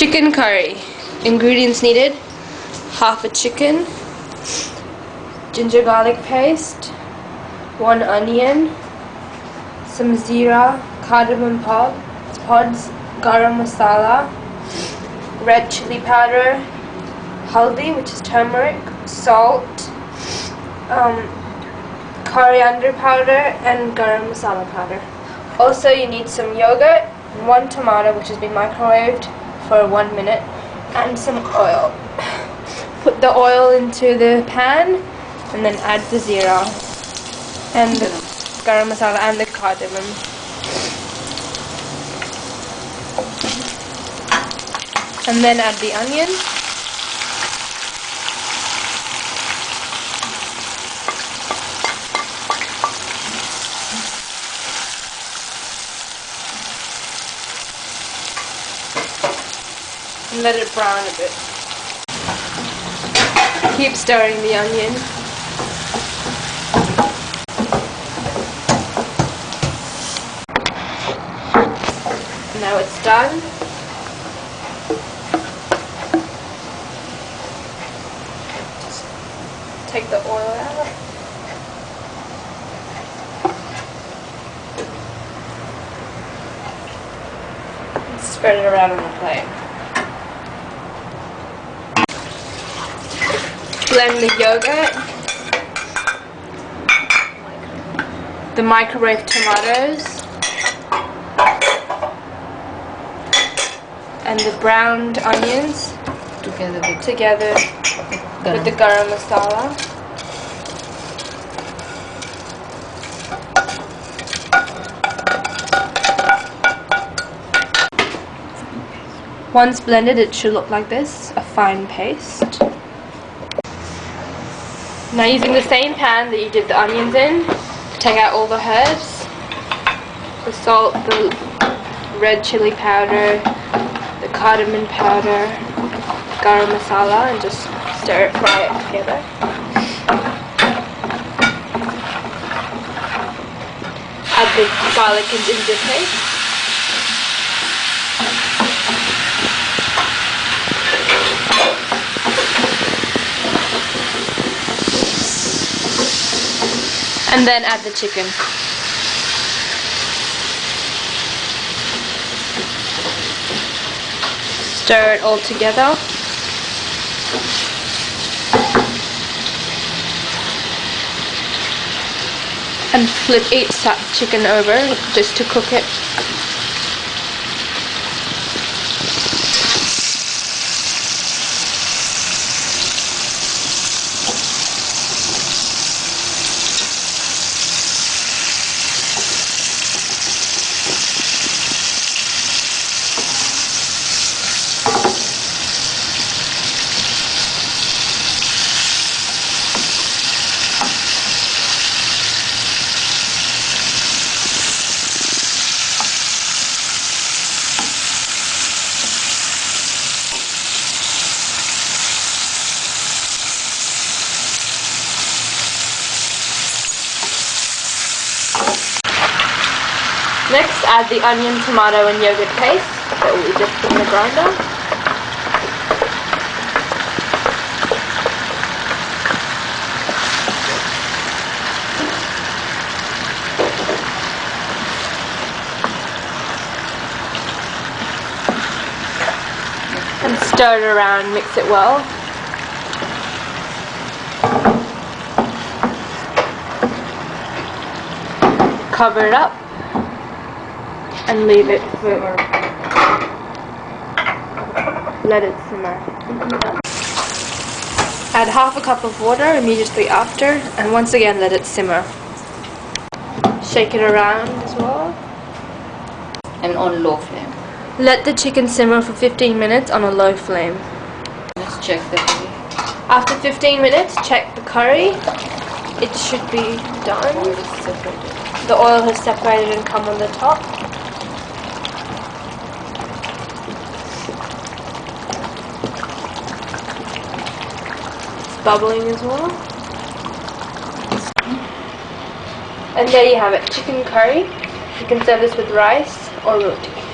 Chicken curry. Ingredients needed: half a chicken, ginger garlic paste, 1 onion, some zira, cardamom pods, garam masala, red chili powder, haldi, which is turmeric, salt, coriander powder, and garam masala powder. Also, you need some yogurt, 1 tomato which has been microwaved for 1 minute, and some oil. Put the oil into the pan and then add the zira and the garam masala and the cardamom. And then add the onion. And let it brown a bit. Keep stirring the onion. Now it's done. Just take the oil out. And spread it around on the plate. Blend the yogurt, the microwave tomatoes, and the browned onions together with the garam masala. Once blended, it should look like this, a fine paste. Now, using the same pan that you did the onions in, take out all the herbs, the salt, the red chili powder, the cardamom powder, garam masala, and just stir it, fry it together. Add the garlic and ginger paste. And then add the chicken. Stir it all together. And flip each chicken over just to cook it. Next, add the onion, tomato, and yogurt paste that we just put in the grinder. And stir it around, mix it well. Cover it up. And leave it for, let it simmer. Add half a cup of water immediately after, and once again let it simmer. Shake it around as well. And on low flame. Let the chicken simmer for 15 minutes on a low flame. Let's check the curry. After 15 minutes, check the curry. It should be done. Oil is separated. The oil has separated and come on the top. Bubbling as well. And there you have it, chicken curry. You can serve this with rice or roti.